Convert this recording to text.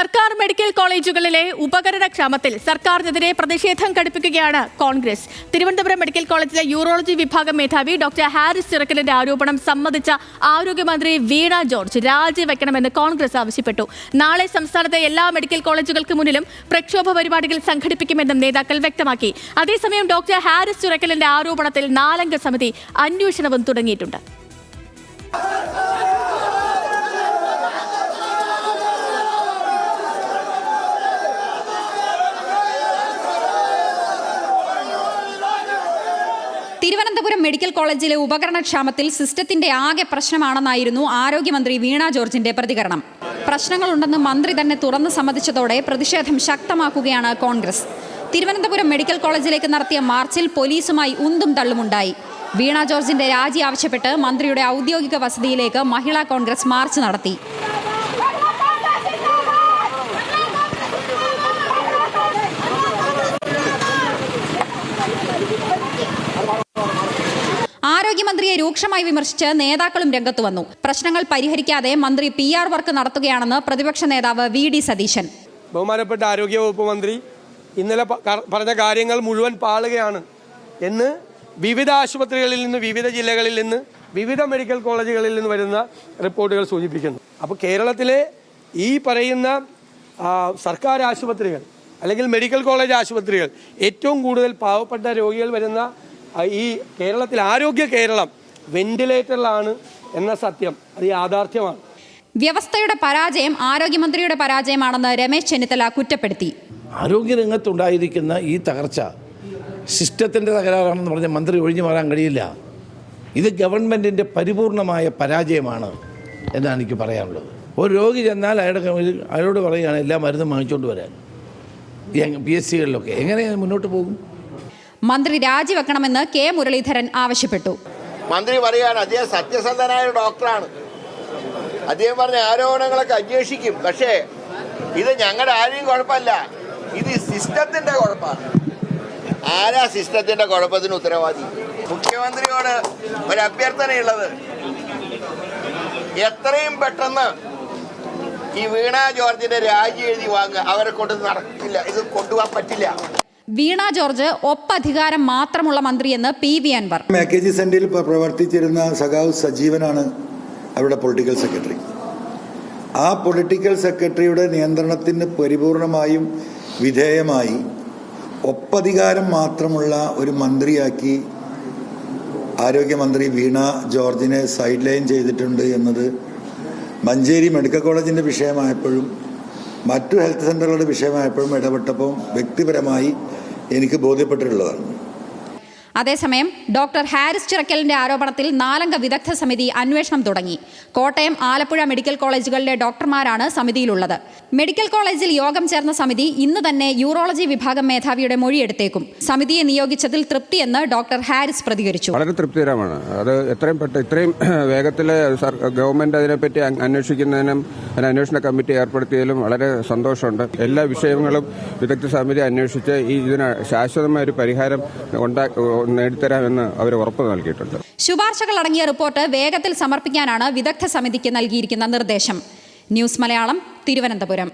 സർക്കാർ മെഡിക്കൽ കോളേജുകളിലെ ഉപകരണക്ഷാമത്തിൽ സർക്കാരിനെതിരെ പ്രതിഷേധം ഘടിപ്പിക്കുകയാണ് കോൺഗ്രസ്. തിരുവനന്തപുരം മെഡിക്കൽ കോളേജിലെ യൂറോളജി വിഭാഗം മേധാവി ഡോക്ടർ ഹാരിസ് ചിറക്കലിന്റെ ആരോപണം സമ്മതിച്ച ആരോഗ്യമന്ത്രി വീണ ജോർജ് രാജിവെക്കണമെന്ന് കോൺഗ്രസ് ആവശ്യപ്പെട്ടു. നാളെ സംസ്ഥാനത്തെ എല്ലാ മെഡിക്കൽ കോളേജുകൾക്ക് മുന്നിലും പ്രക്ഷോഭ പരിപാടികൾ സംഘടിപ്പിക്കുമെന്നും നേതാക്കൾ വ്യക്തമാക്കി. അതേസമയം ഡോക്ടർ ഹാരിസ് ചിറക്കലിന്റെ ആരോപണത്തിൽ 4-അംഗ സമിതി അന്വേഷണവും തുടങ്ങിയിട്ടുണ്ട്. തിരുവനന്തപുരം മെഡിക്കൽ കോളേജിലെ ഉപകരണക്ഷാമത്തിൽ സിസ്റ്റത്തിന്റെ ആകെ പ്രശ്നമാണെന്നായിരുന്നു ആരോഗ്യമന്ത്രി വീണ ജോർജിന്റെ പ്രതികരണം. പ്രശ്നങ്ങളുണ്ടെന്ന് മന്ത്രി തന്നെ തുറന്നു സമ്മതിച്ചതോടെ പ്രതിഷേധം ശക്തമാക്കുകയാണ് കോൺഗ്രസ്. തിരുവനന്തപുരം മെഡിക്കൽ കോളേജിലേക്ക് നടത്തിയ മാർച്ചിൽ പോലീസുമായി ഉന്തും തള്ളുമുണ്ടായി. വീണ ജോർജിന്റെ രാജി ആവശ്യപ്പെട്ട് മന്ത്രിയുടെ ഔദ്യോഗിക വസതിയിലേക്ക് മഹിളാ കോൺഗ്രസ് മാർച്ച് നടത്തി. ആരോഗ്യമന്ത്രിയെ രൂക്ഷമായി വിമർശിച്ച് നേതാക്കളും രംഗത്തു വന്നു. പ്രശ്നങ്ങൾ പരിഹരിക്കാതെ മന്ത്രി PR വർക്ക് നടത്തുകയാണെന്ന് പ്രതിപക്ഷ നേതാവ് VD സതീശൻ. ബഹുമാനപ്പെട്ട ആരോഗ്യവകുപ്പ് മന്ത്രി ഇന്നലെ പറഞ്ഞ കാര്യങ്ങൾ മുഴുവൻ പാളുകയാണ് എന്ന് വിവിധ ആശുപത്രികളിൽ നിന്ന്, വിവിധ ജില്ലകളിൽ നിന്ന്, വിവിധ മെഡിക്കൽ കോളേജുകളിൽ നിന്ന് വരുന്ന റിപ്പോർട്ടുകൾ സൂചിപ്പിക്കുന്നു. അപ്പോൾ കേരളത്തിലെ ഈ പറയുന്ന സർക്കാർ ആശുപത്രികൾ അല്ലെങ്കിൽ മെഡിക്കൽ കോളേജ് ആശുപത്രികൾ ഏറ്റവും കൂടുതൽ പാവപ്പെട്ട രോഗികൾ വരുന്ന ഈ കേരളത്തിൽ ആരോഗ്യ കേരളം വെന്റിലേറ്ററിലാണ് എന്ന സത്യം അത് യാഥാർത്ഥ്യമാണ്. വ്യവസ്ഥയുടെ പരാജയം ആരോഗ്യമന്ത്രിയുടെ പരാജയമാണെന്ന് രമേശ് ചെന്നിത്തല കുറ്റപ്പെടുത്തി. ആരോഗ്യരംഗത്തുണ്ടായിരിക്കുന്ന ഈ തകർച്ച സിസ്റ്റത്തിൻ്റെ തകരാറാണെന്ന് പറഞ്ഞ മന്ത്രി ഒഴിഞ്ഞു മാറാൻ കഴിയില്ല. ഇത് ഗവൺമെൻറ്റിൻ്റെ പരിപൂർണമായ പരാജയമാണ് എന്നാണ് എനിക്ക് പറയാനുള്ളത്. ഒരു രോഗി ചെന്നാൽ അയാളോട് പറയുകയാണ് എല്ലാ മരുന്നും വാങ്ങിച്ചുകൊണ്ട് വരാൻ. PSCകളിലൊക്കെ എങ്ങനെ മുന്നോട്ട് പോകും? മന്ത്രി രാജിവെക്കണമെന്ന് K മുരളീധരൻ ആവശ്യപ്പെട്ടു. മന്ത്രി പറയുകയാണ് അദ്ദേഹം സത്യസന്ധനായ ഡോക്ടറാണ്. അദ്ദേഹം പറഞ്ഞ ആരോപണങ്ങളൊക്കെ അന്വേഷിക്കും. പക്ഷേ ഇത് ഞങ്ങളുടെ ആരെയും കുഴപ്പമല്ല, ഇത് സിസ്റ്റത്തിന്റെ കുഴപ്പമാണ്. ആരാ സിസ്റ്റത്തിന്റെ കുഴപ്പത്തിന് ഉത്തരവാദി? മുഖ്യമന്ത്രിയോട് ഒരു അഭ്യർത്ഥനയുള്ളത്, എത്രയും പെട്ടെന്ന് ഈ വീണ ജോർജിന്റെ രാജി എഴുതി വാങ്ങുക. അവരെ കൊണ്ട് നടക്കില്ല, ഇത് കൊണ്ടുപോകാൻ പറ്റില്ല. വീണ ജോർജ് ഒപ്പധികാരം മാത്രമുള്ള മന്ത്രിയെന്ന് PV അൻവർ. AKG സെന്ററിൽ പ്രവർത്തിച്ചിരുന്ന സഖാവ് സജീവനാണ് അവരുടെ പൊളിറ്റിക്കൽ സെക്രട്ടറി. ആ പൊളിറ്റിക്കൽ സെക്രട്ടറിയുടെ നിയന്ത്രണത്തിന് പരിപൂർണമായും വിധേയമായി ഒപ്പധികാരം മാത്രമുള്ള ഒരു മന്ത്രിയാക്കി ആരോഗ്യമന്ത്രി വീണ ജോർജിനെ സൈഡ് ലൈൻ ചെയ്തിട്ടുണ്ട് എന്നത് മഞ്ചേരി മെഡിക്കൽ കോളേജിൻ്റെ വിഷയമായപ്പോഴും മറ്റു ഹെൽത്ത് സെൻ്ററുകളുടെ വിഷയമായപ്പോഴും ഇടപെട്ടപ്പോൾ വ്യക്തിപരമായി എനിക്ക് ബോധ്യപ്പെട്ടിട്ടുള്ളതാണ്. അതേസമയം ഡോക്ടർ ഹാരിസ് ചിറക്കലിന്റെ ആരോപണത്തിൽ 4-അംഗ വിദഗ്ധ സമിതി അന്വേഷണം തുടങ്ങി. കോട്ടയം, ആലപ്പുഴ മെഡിക്കൽ കോളേജുകളിലെ ഡോക്ടർമാരാണ് സമിതിയിലുള്ളത്. മെഡിക്കൽ കോളേജിൽ യോഗം ചേർന്ന സമിതി ഇന്ന് തന്നെ യൂറോളജി വിഭാഗം മേധാവിയുടെ മൊഴിയെടുത്തേക്കും. സമിതിയെ നിയോഗിച്ചതിൽ തൃപ്തിയെന്ന് ഡോക്ടർ ഹാരിസ് പ്രതികരിച്ചു. വളരെ തൃപ്തികരമാണ്. അത് ഇത്രയും വേഗത്തിൽ ഗവൺമെന്റ് അതിനെപ്പറ്റി അന്വേഷിക്കുന്നതിനും അന്വേഷണ കമ്മിറ്റി ഏർപ്പെടുത്തിയതിലും വളരെ സന്തോഷമുണ്ട്. എല്ലാ വിഷയങ്ങളും വിദഗ്ധ സമിതി അന്വേഷിച്ച് ഇതിന് ശാശ്വതമായ ഒരു പരിഹാരം നേടിത്തരാമെന്ന് അവർ ഉറപ്പ് നൽകിയിട്ടുണ്ട്. ശുപാർശകൾ അടങ്ങിയ റിപ്പോർട്ട് വേഗത്തിൽ സമർപ്പിക്കാനാണ് വിദഗ്ധ സമിതിക്ക് നൽകിയിരിക്കുന്ന നിർദ്ദേശം. ന്യൂസ് മലയാളം, തിരുവനന്തപുരം.